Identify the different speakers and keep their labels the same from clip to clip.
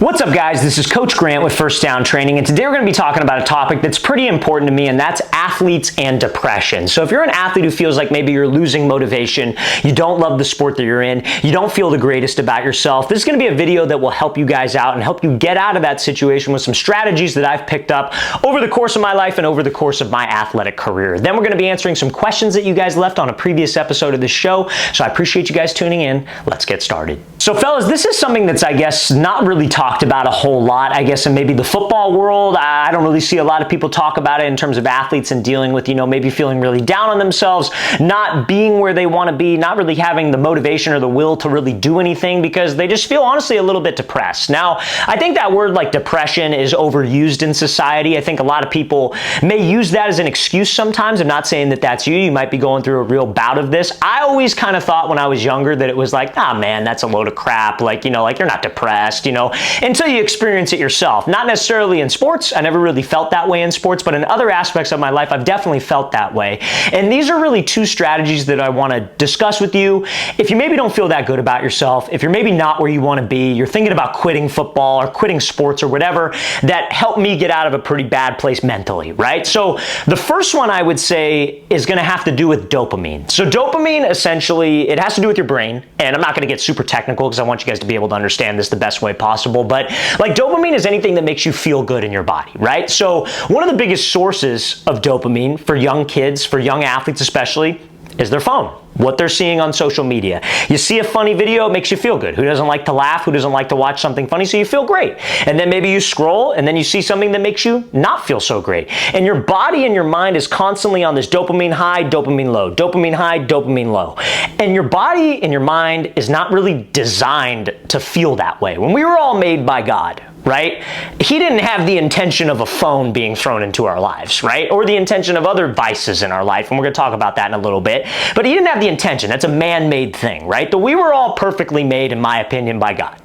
Speaker 1: What's up, guys? This is Coach Grant with First Down Training, and today we're going to be talking about a topic that's pretty important to me, and that's athletes and depression. So if you're an athlete who feels like maybe you're losing motivation, you don't love the sport that you're in, you don't feel the greatest about yourself, this is going to be a video that will help you guys out and help you get out of that situation with some strategies that I've picked up over the course of my life and over the course of my athletic career. Then we're going to be answering some questions that you guys left on a previous episode of this show, so I appreciate you guys tuning in. Let's get started. So fellas, this is something that's, I guess, not really talked about a whole lot, I guess, in maybe the football world. I don't really see a lot of people talk about it in terms of athletes and dealing with, maybe feeling really down on themselves, not being where they want to be, not really having the motivation or the will to really do anything because they just feel honestly a little bit depressed. Now, I think that word like depression is overused in society. I think a lot of people may use that as an excuse sometimes. I'm not saying that that's you. You might be going through a real bout of this. I always kind of thought when I was younger that it was like, ah, man, that's a load of crap. Like, like you're not depressed, until you experience it yourself. Not necessarily in sports. I never really felt that way in sports, but in other aspects of my life, I've definitely felt that way. And these are really two strategies that I want to discuss with you. If you maybe don't feel that good about yourself, if you're maybe not where you want to be, you're thinking about quitting football or quitting sports or whatever, that helped me get out of a pretty bad place mentally, right? So the first one I would say is going to have to do with dopamine. So dopamine, essentially, it has to do with your brain. And I'm not going to get super technical because I want you guys to be able to understand this the best way possible. But like dopamine is anything that makes you feel good in your body, right? So one of the biggest sources of dopamine for young kids, for young athletes especially, is their phone, what they're seeing on social media. You see a funny video, it makes you feel good. Who doesn't like to laugh? Who doesn't like to watch something funny? So you feel great. And then maybe you scroll and then you see something that makes you not feel so great. And your body and your mind is constantly on this dopamine high, dopamine low, dopamine high, dopamine low. And your body and your mind is not really designed to feel that way. When we were all made by God, right? He didn't have the intention of a phone being thrown into our lives, right? Or the intention of other vices in our life, and we're going to talk about that in a little bit. But he didn't have the intention. That's a man-made thing, right? But we were all perfectly made, in my opinion, by God.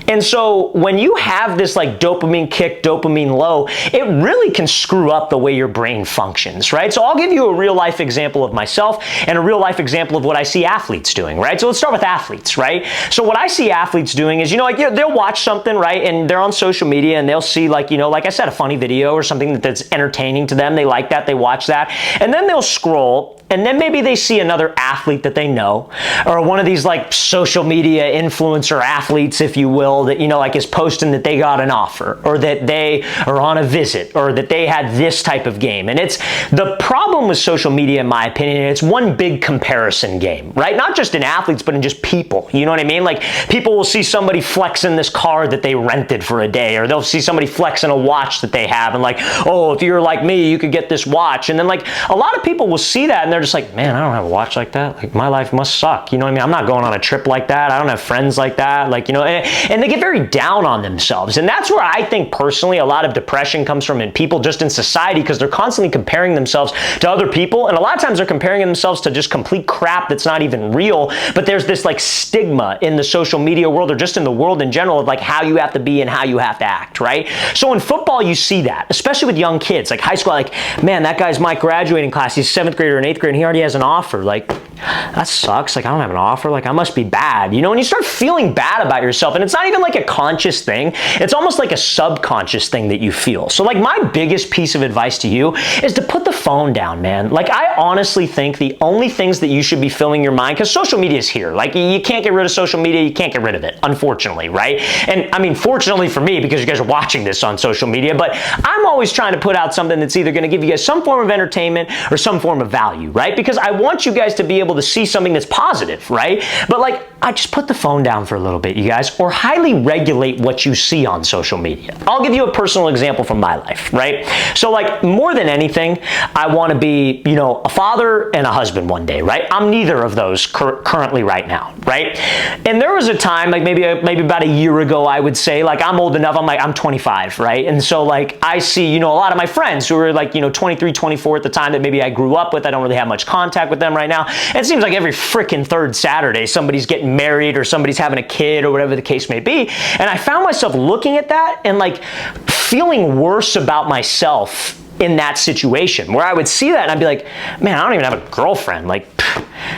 Speaker 1: And so when you have this like dopamine kick, dopamine low, it really can screw up the way your brain functions, right? So I'll give you a real life example of myself and a real life example of what I see athletes doing, right? So let's start with athletes, right? So what I see athletes doing is, they'll watch something, right? And they're on social media and they'll see like I said, a funny video or something that's entertaining to them. They like that, they watch that. And then they'll scroll and then maybe they see another athlete that they know, or one of these like social media influencer athletes, if you will, that, like is posting that they got an offer or that they are on a visit or that they had this type of game. And it's the problem with social media, in my opinion, it's one big comparison game, right? Not just in athletes, but in just people. You know what I mean? Like people will see somebody flexing this car that they rented for a day, or they'll see somebody flexing a watch that they have and like, oh, if you're like me, you could get this watch. And then like a lot of people will see that and they're just like, man, I don't have a watch like that. Like my life must suck. You know what I mean? I'm not going on a trip like that. I don't have friends like that. Like, and they get very down on themselves. And that's where I think personally a lot of depression comes from in people, just in society, because they're constantly comparing themselves to other people. And a lot of times they're comparing themselves to just complete crap that's not even real. But there's this like stigma in the social media world or just in the world in general of like how you have to be and how you have to act, right? So in football, you see that, especially with young kids, like high school, like, man, that guy's my graduating class. He's 7th grader and 8th grade and he already has an offer. Like, that sucks. Like, I don't have an offer. Like, I must be bad. And you start feeling bad about yourself. And it's not even like a conscious thing. It's almost like a subconscious thing that you feel. So like my biggest piece of advice to you is to put the phone down, man. Like I honestly think the only things that you should be filling your mind, because social media is here. Like you can't get rid of social media. You can't get rid of it, unfortunately, right? And I mean, fortunately for me, because you guys are watching this on social media, but I'm always trying to put out something that's either going to give you guys some form of entertainment or some form of value, right? Because I want you guys to be able to see something that's positive, right? But like, I just put the phone down for a little bit, you guys, or highly regulate what you see on social media. I'll give you a personal example from my life, right? So like more than anything, I want to be, a father and a husband one day, right? I'm neither of those currently right now, right? And there was a time, like maybe about a year ago, I would say, like I'm old enough, I'm 25, right? And so like I see, a lot of my friends who were like, 23, 24 at the time that maybe I grew up with. I don't really have much contact with them right now. And it seems like every freaking third Saturday, somebody's getting married or somebody's having a kid or whatever the case may be. And I found myself looking at that and like feeling worse about myself in that situation where I would see that and I'd be like, man, I don't even have a girlfriend. Like,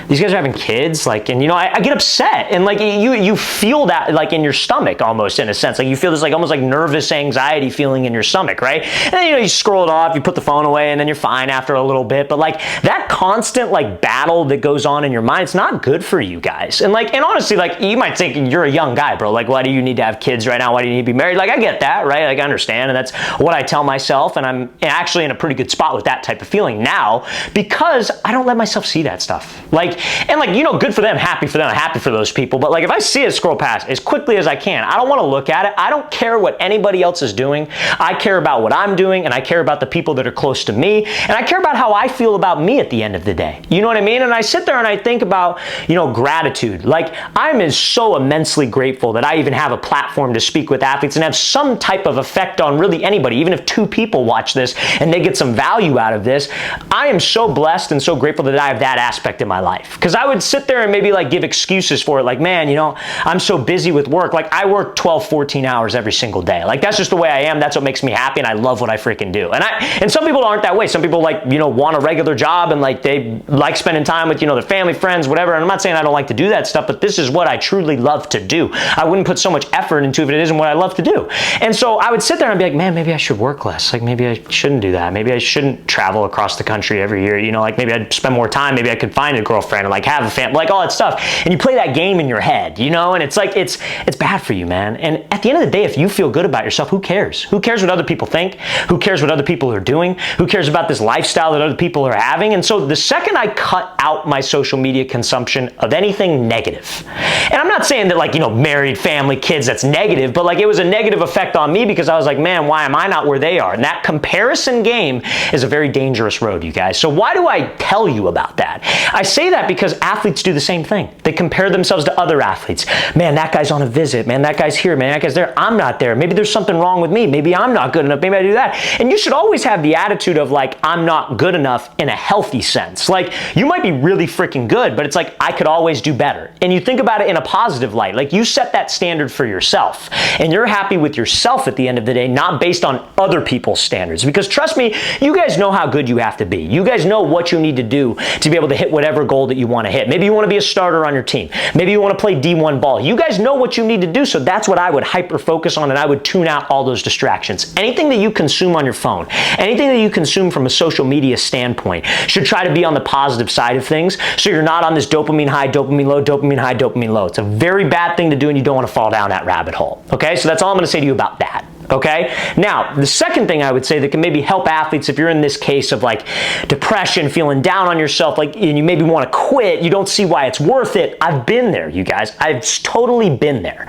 Speaker 1: these guys are having kids, like, and you know, I get upset, and like you feel that like in your stomach almost, in a sense, like you feel this like almost like nervous anxiety feeling in your stomach, right? And then, you know, you scroll it off, you put the phone away, and then you're fine after a little bit. But like that constant like battle that goes on in your mind, it's not good for you guys. And like, and honestly, like you might think you're a young guy, bro. Like, why do you need to have kids right now? Why do you need to be married? Like, I get that, right? Like, I understand, and that's what I tell myself, and I'm actually in a pretty good spot with that type of feeling now because I don't let myself see that stuff. Like, and like, you know, good for them, happy for them, I'm happy for those people. But like, if I see it scroll past as quickly as I can, I don't want to look at it. I don't care what anybody else is doing. I care about what I'm doing, and I care about the people that are close to me, and I care about how I feel about me at the end of the day. You know what I mean? And I sit there and I think about, you know, gratitude. Like, I'm so immensely grateful that I even have a platform to speak with athletes and have some type of effect on really anybody. Even if 2 people watch this and they get some value out of this, I am so blessed and so grateful that I have that aspect in my life. Because I would sit there and maybe like give excuses for it. Like, man, you know, I'm so busy with work. Like, I work 12, 14 hours every single day. Like, that's just the way I am. That's what makes me happy, and I love what I freaking do. And some people aren't that way. Some people, like, you know, want a regular job, and like they like spending time with, you know, their family, friends, whatever. And I'm not saying I don't like to do that stuff, but this is what I truly love to do. I wouldn't put so much effort into it if it isn't what I love to do. And so I would sit there and be like, man, maybe I should work less. Like, maybe I shouldn't do that. Maybe I shouldn't travel across the country every year. You know, like maybe I'd spend more time. Maybe I could find a girlfriend and like have a family, like all that stuff. And you play that game in your head, you know, and it's like, it's bad for you, man. And at the end of the day, if you feel good about yourself, who cares? Who cares what other people think? Who cares what other people are doing? Who cares about this lifestyle that other people are having? And so the second I cut out my social media consumption of anything negative, and I'm not saying that like, you know, married, family, kids, that's negative, but like it was a negative effect on me because I was like, man, why am I not where they are? And that comparison game is a very dangerous road, you guys. So why do I tell you about that? I say that because athletes do the same thing. They compare themselves to other athletes. Man, that guy's on a visit. Man, that guy's here. Man, that guy's there. I'm not there. Maybe there's something wrong with me. Maybe I'm not good enough. Maybe I do that. And you should always have the attitude of like, I'm not good enough in a healthy sense. Like, you might be really freaking good, but it's like, I could always do better. And you think about it in a positive light. Like, you set that standard for yourself, and you're happy with yourself at the end of the day, not based on other people's standards. Because trust me, you guys know how good you have to be. You guys know what you need to do to be able to hit whatever goal that you want to hit. Maybe you want to be a starter on your team. Maybe you want to play D1 ball. You guys know what you need to do, so that's what I would hyper focus on, and I would tune out all those distractions. Anything that you consume on your phone, anything that you consume from a social media standpoint should try to be on the positive side of things, so you're not on this dopamine high, dopamine low, dopamine high, dopamine low. It's a very bad thing to do, and you don't want to fall down that rabbit hole. Okay, so that's all I'm going to say to you about that. Okay? Now, the second thing I would say that can maybe help athletes if you're in this case of like depression, feeling down on yourself, like, and you maybe want to quit, you don't see why it's worth it. I've been there, you guys. I've totally been there.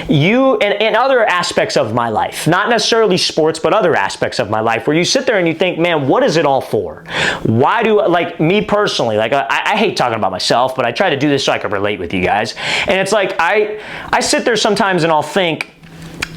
Speaker 1: And other aspects of my life, not necessarily sports, but other aspects of my life where you sit there and you think, man, what is it all for? Why do, like me personally, like I hate talking about myself, but I try to do this so I can relate with you guys. And it's like, I sit there sometimes and I'll think,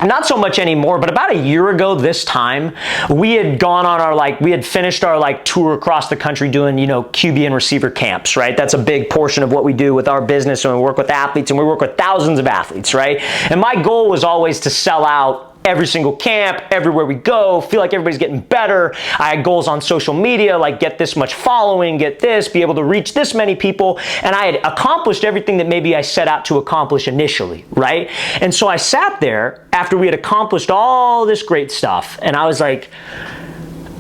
Speaker 1: not so much anymore, but about a year ago this time, we had gone on our, we had finished our tour across the country doing, you know, QB and receiver camps, right? That's a big portion of what we do with our business when we work with athletes, and we work with thousands of athletes, right? And my goal was always to sell out every single camp, everywhere we go, feel like everybody's getting better. I had goals on social media, like get this much following, get this, be able to reach this many people. And I had accomplished everything that maybe I set out to accomplish initially, right? And so I sat there after we had accomplished all this great stuff, and I was like,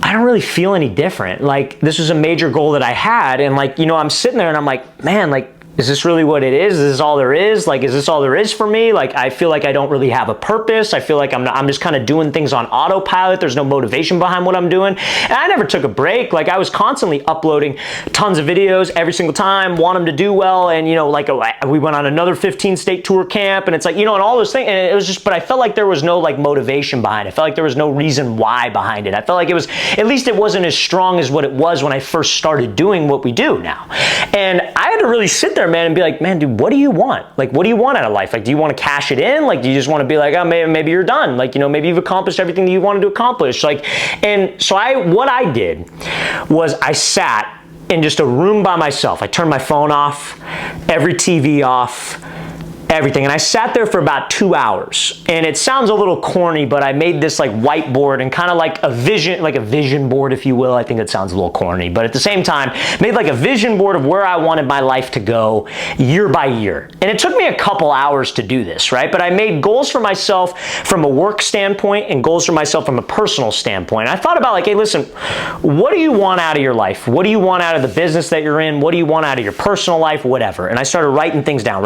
Speaker 1: I don't really feel any different. Like, this was a major goal that I had, and like, you know, I'm sitting there and I'm like, man, like, is this really what it is? Is this all there is? Like, is this all there is for me? Like, I feel like I don't really have a purpose. I feel like I'm just kind of doing things on autopilot. There's no motivation behind what I'm doing. And I never took a break. Like, I was constantly uploading tons of videos every single time, want them to do well. And, you know, like we went on another 15-state tour camp, and it's like, you know, and all those things. And it was just, but I felt like there was no like motivation behind it. I felt like there was no reason why behind it. I felt like it was, at least it wasn't as strong as what it was when I first started doing what we do now. And I had to really sit there, man, and be like, man, dude, what do you want? Like, what do you want out of life? Like, do you want to cash it in? Like, do you just want to be like, oh, maybe you're done. Like, you know, maybe you've accomplished everything that you wanted to accomplish. Like, and so what I did was I sat in just a room by myself. I turned my phone off, every TV off, everything. And I sat there for about 2 hours. And it sounds a little corny, but I made this like whiteboard and kind of like a vision board, if you will. I think it sounds a little corny, but at the same time, made like a vision board of where I wanted my life to go year by year. And it took me a couple hours to do this, right? But I made goals for myself from a work standpoint and goals for myself from a personal standpoint. I thought about like, hey, listen, what do you want out of your life? What do you want out of the business that you're in? What do you want out of your personal life? Whatever. And I started writing things down.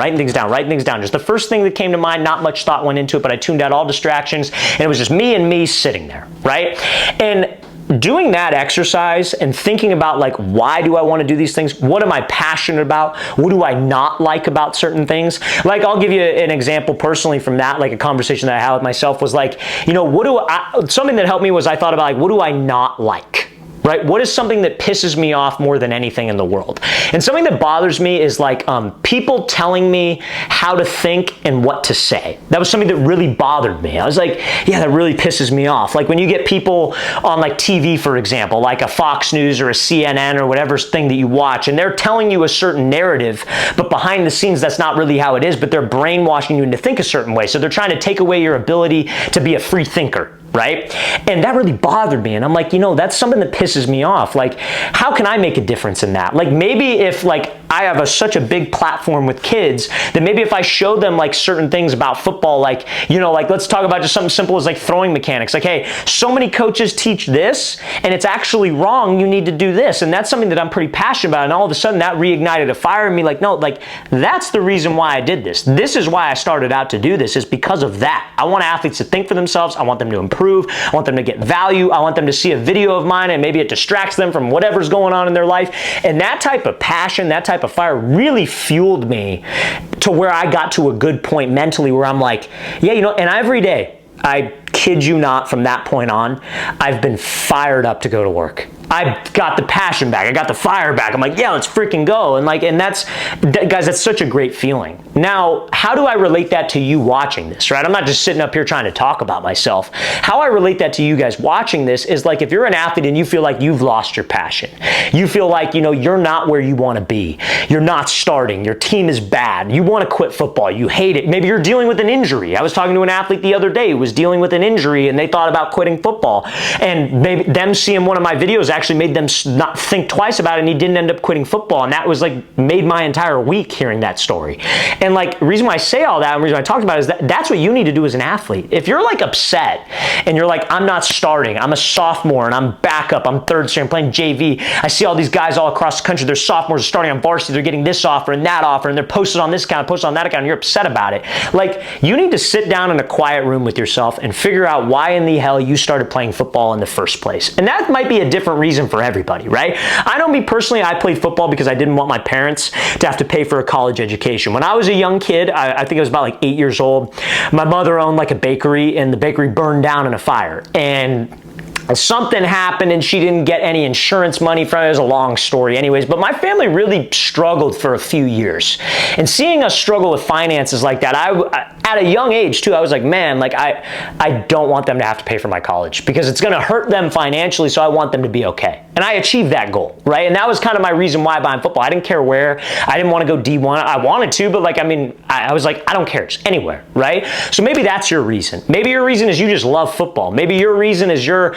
Speaker 1: Just the first thing that came to mind, not much thought went into it, but I tuned out all distractions, and it was just me and me sitting there, right? And doing that exercise and thinking about like, why do I want to do these things? What am I passionate about? What do I not like about certain things? Like, I'll give you an example personally from that, like a conversation that I had with myself was like, you know, something that helped me was I thought about like, what do I not like? Right? What is something that pisses me off more than anything in the world? And something that bothers me is like people telling me how to think and what to say. That was something that really bothered me. I was like, yeah, that really pisses me off. Like when you get people on like TV, for example, like a Fox News or a CNN or whatever thing that you watch, and they're telling you a certain narrative, but behind the scenes, that's not really how it is, but they're brainwashing you into think a certain way. So they're trying to take away your ability to be a free thinker. Right? And that really bothered me. And I'm like, you know, that's something that pisses me off. Like, how can I make a difference in that? Like, maybe if like I have such a big platform with kids, that maybe if I show them like certain things about football, like, you know, like let's talk about just something simple as like throwing mechanics. Like, hey, so many coaches teach this and it's actually wrong. You need to do this. And that's something that I'm pretty passionate about. And all of a sudden that reignited a fire in me. Like, no, like that's the reason why I did this. This is why I started out to do this, is because of that. I want athletes to think for themselves. I want them to improve. I want them to get value. I want them to see a video of mine and maybe it distracts them from whatever's going on in their life. And that type of passion, that type of fire really fueled me to where I got to a good point mentally where I'm like, yeah, you know, and every day, I kid you not, from that point on, I've been fired up to go to work. I got the passion back. I got the fire back. I'm like, yeah, let's freaking go. And like, and that's, guys, that's such a great feeling. Now, how do I relate that to you watching this, right? I'm not just sitting up here trying to talk about myself. How I relate that to you guys watching this is like, if you're an athlete and you feel like you've lost your passion, you feel like, you know, you're not where you want to be. You're not starting. Your team is bad. You want to quit football. You hate it. Maybe you're dealing with an injury. I was talking to an athlete the other day who was dealing with an injury and they thought about quitting football. And maybe them seeing one of my videos actually made them not think twice about it, and he didn't end up quitting football. And that was like made my entire week hearing that story. And like the reason why I say all that and the reason I talked about it is that that's what you need to do as an athlete. If you're like upset and you're like, I'm not starting, I'm a sophomore and I'm backup, I'm third string, I'm playing JV, I see all these guys all across the country, they're sophomores starting on varsity, they're getting this offer and that offer, and they're posted on this account, posted on that account, and you're upset about it. Like, you need to sit down in a quiet room with yourself and figure out why in the hell you started playing football in the first place. And that might be a different reason for everybody, right? I know me personally, I played football because I didn't want my parents to have to pay for a college education. When I was a young kid, I think I was about like 8 years old, my mother owned like a bakery, and the bakery burned down in a fire. And something happened and she didn't get any insurance money from it. It was a long story anyways, but my family really struggled for a few years. And seeing us struggle with finances like that, at a young age too, I was like, man, like I don't want them to have to pay for my college because it's gonna hurt them financially, so I want them to be okay. And I achieved that goal, right? And that was kind of my reason why behind football. I didn't care where. I didn't want to go D1. I wanted to, but like, I mean, I was like, I don't care, just anywhere, right? So maybe that's your reason. Maybe your reason is you just love football. Maybe your reason is you're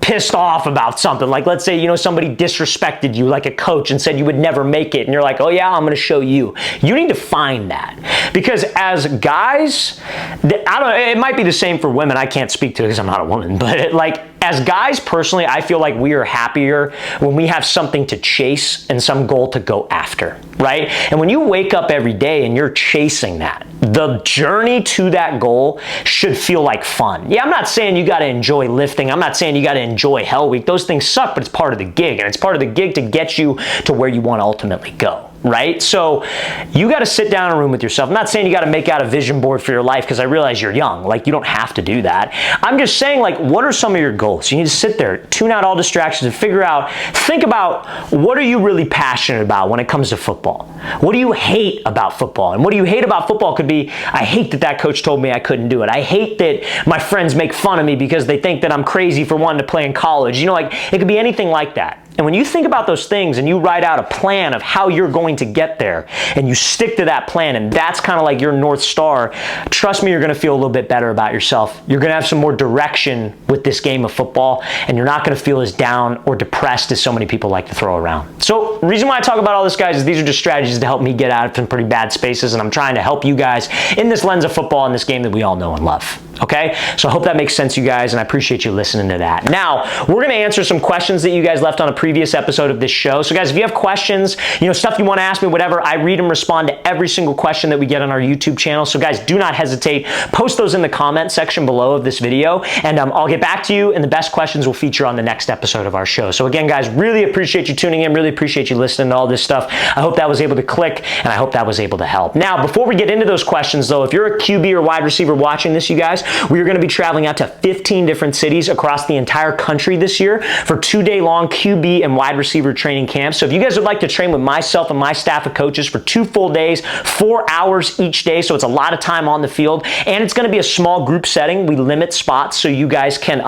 Speaker 1: pissed off about something. Like, let's say, you know, somebody disrespected you like a coach and said you would never make it. And you're like, oh yeah, I'm going to show you. You need to find that. Because as guys, it might be the same for women. I can't speak to it because I'm not a woman. But like, as guys, personally, I feel like we are happier when we have something to chase and some goal to go after, right? And when you wake up every day and you're chasing that, the journey to that goal should feel like fun. Yeah, I'm not saying you got to enjoy lifting. I'm not saying you got to enjoy Hell Week. Those things suck, but it's part of the gig. And it's part of the gig to get you to where you want to ultimately go. Right? So you got to sit down in a room with yourself. I'm not saying you got to make out a vision board for your life because I realize you're young. Like, you don't have to do that. I'm just saying, like, what are some of your goals? You need to sit there, tune out all distractions and think about what are you really passionate about when it comes to football? What do you hate about football? And what do you hate about football could be, I hate that coach told me I couldn't do it. I hate that my friends make fun of me because they think that I'm crazy for wanting to play in college. You know, like, it could be anything like that. And when you think about those things and you write out a plan of how you're going to get there and you stick to that plan, and that's kind of like your North Star, trust me, you're going to feel a little bit better about yourself. You're going to have some more direction with this game of football, and you're not going to feel as down or depressed as so many people like to throw around. So the reason why I talk about all this, guys, is these are just strategies to help me get out of some pretty bad spaces, and I'm trying to help you guys in this lens of football in this game that we all know and love. Okay? So I hope that makes sense, you guys, and I appreciate you listening to that. Now, we're going to answer some questions that you guys left on a previous episode of this show. So guys, if you have questions, stuff you want to ask me, whatever, I read and respond to every single question that we get on our YouTube channel. So guys, do not hesitate. Post those in the comment section below of this video, and I'll get back to you, and the best questions will feature on the next episode of our show. So again, guys, really appreciate you tuning in, really appreciate you listening to all this stuff. I hope that was able to click, and I hope that was able to help. Now, before we get into those questions, though, if you're a QB or wide receiver watching this, you guys, we are going to be traveling out to 15 different cities across the entire country this year for 2-day-long QB and wide receiver training camps. So if you guys would like to train with myself and my staff of coaches for 2 full days, 4 hours each day, so it's a lot of time on the field, and it's going to be a small group setting. We limit spots so you guys can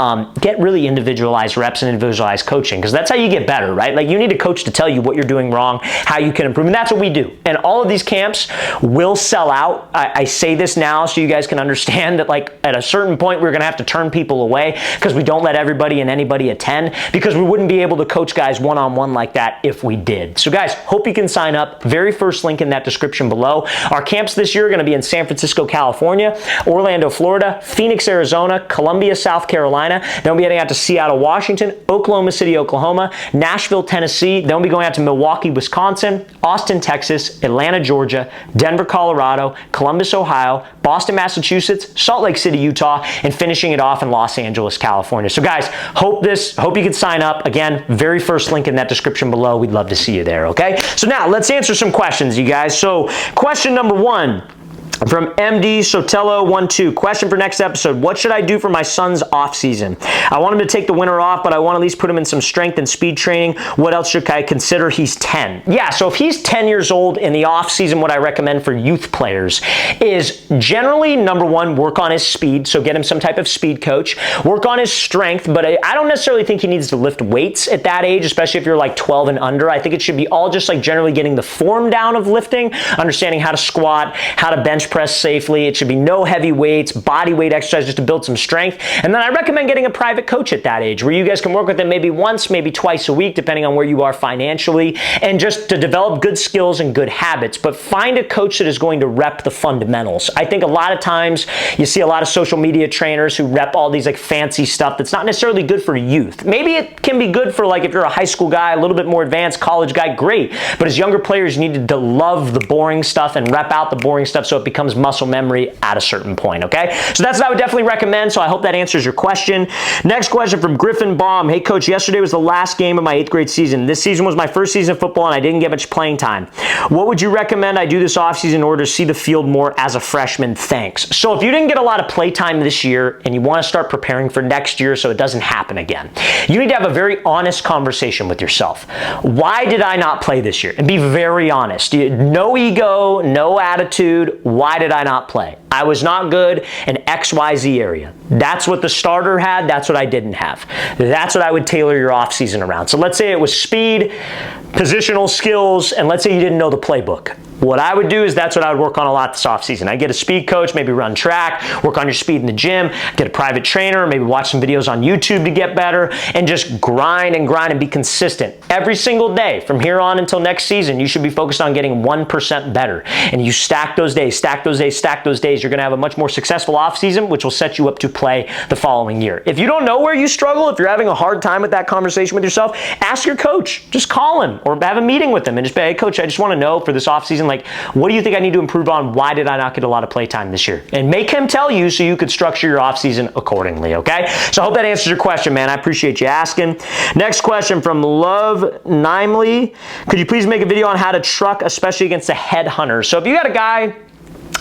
Speaker 1: get really individualized reps and individualized coaching, because that's how you get better, right? Like, you need a coach to tell you what you're doing wrong, how you can improve, and that's what we do. And all of these camps will sell out. I say this now so you guys can understand that, like, at a certain point, we're going to have to turn people away because we don't let everybody and anybody attend, because we wouldn't be able to coach guys one-on-one like that if we did. So guys, hope you can sign up. Very first link in that description below. Our camps this year are going to be in San Francisco, California, Orlando, Florida, Phoenix, Arizona, Columbia, South Carolina. Then we'll be heading out to Seattle, Washington, Oklahoma City, Oklahoma, Nashville, Tennessee. Then we'll be going out to Milwaukee, Wisconsin, Austin, Texas, Atlanta, Georgia, Denver, Colorado, Columbus, Ohio, Boston, Massachusetts, Salt Lake City, Utah, and finishing it off in Los Angeles, California. So guys, hope you can sign up. Again, very first link in that description below. We'd love to see you there, okay? So now let's answer some questions, you guys. So question number 1. From MD Sotelo12, question for next episode. What should I do for my son's off season? I want him to take the winter off, but I want to at least put him in some strength and speed training. What else should I consider? He's 10. Yeah, so if he's 10 years old in the off season, what I recommend for youth players is generally, number 1, work on his speed. So get him some type of speed coach. Work on his strength, but I don't necessarily think he needs to lift weights at that age, especially if you're like 12 and under. I think it should be all just like generally getting the form down of lifting, understanding how to squat, how to bench press safely. It should be no heavy weights, body weight exercise just to build some strength. And then I recommend getting a private coach at that age where you guys can work with them maybe once, maybe twice a week, depending on where you are financially, and just to develop good skills and good habits. But find a coach that is going to rep the fundamentals. I think a lot of times you see a lot of social media trainers who rep all these like fancy stuff that's not necessarily good for youth. Maybe it can be good for like if you're a high school guy, a little bit more advanced college guy, great. But as younger players, you need to love the boring stuff and rep out the boring stuff so it becomes muscle memory at a certain point, okay? So that's what I would definitely recommend, so I hope that answers your question. Next question from Griffin Baum. Hey, Coach, yesterday was the last game of my 8th grade season. This season was my first season of football, and I didn't get much playing time. What would you recommend I do this offseason in order to see the field more as a freshman? Thanks. So if you didn't get a lot of play time this year and you want to start preparing for next year so it doesn't happen again, you need to have a very honest conversation with yourself. Why did I not play this year? And be very honest. No ego, no attitude. Why did I not play? I was not good in XYZ area. That's what the starter had. That's what I didn't have. That's what I would tailor your offseason around. So let's say it was speed, positional skills, and let's say you didn't know the playbook. What I would do is that's what I would work on a lot this offseason. I'd get a speed coach, maybe run track, work on your speed in the gym, get a private trainer, maybe watch some videos on YouTube to get better, and just grind and be consistent. Every single day from here on until next season, you should be focused on getting 1% better. And you stack those days, stack those days, stack those days, you're going to have a much more successful offseason, which will set you up to play the following year. If you don't know where you struggle, if you're having a hard time with that conversation with yourself, ask your coach. Just call him or have a meeting with him and just be, hey, Coach, I just want to know for this offseason, like, what do you think I need to improve on? Why did I not get a lot of play time this year? And make him tell you so you could structure your offseason accordingly, okay? So I hope that answers your question, man. I appreciate you asking. Next question from Love Nimely. Could you please make a video on how to truck, especially against a headhunter? So if you got a guy,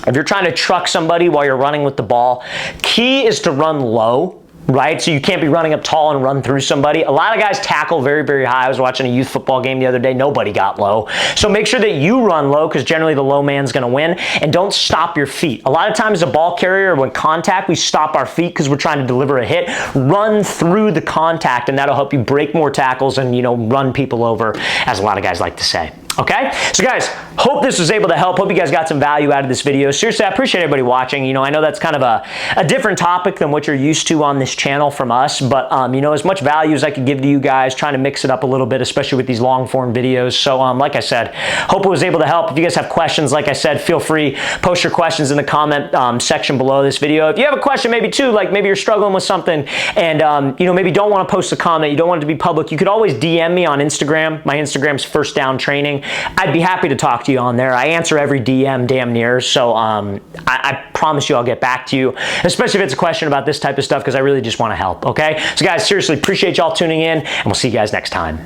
Speaker 1: if you're trying to truck somebody while you're running with the ball, key is to run low. right? So you can't be running up tall and run through somebody. A lot of guys tackle very, very high. I was watching a youth football game the other day. Nobody got low. So make sure that you run low, because generally the low man's going to win. And don't stop your feet. A lot of times, a ball carrier, when contact, we stop our feet because we're trying to deliver a hit. Run through the contact, and that'll help you break more tackles and, you know, run people over, as a lot of guys like to say. Okay? So guys, hope this was able to help. Hope you guys got some value out of this video. Seriously, I appreciate everybody watching. You know, I know that's kind of a different topic than what you're used to on this channel from us, but you know, as much value as I could give to you guys, trying to mix it up a little bit, especially with these long form videos. So like I said, hope it was able to help. If you guys have questions, like I said, feel free, post your questions in the comment section below this video. If you have a question maybe too, like maybe you're struggling with something and you know, maybe don't want to post a comment, you don't want it to be public, you could always DM me on Instagram. My Instagram's First Down Training. I'd be happy to talk to you on there. I answer every DM damn near, so I promise you I'll get back to you, especially if it's a question about this type of stuff, because I really just want to help, okay? So guys, seriously, appreciate y'all tuning in, and we'll see you guys next time.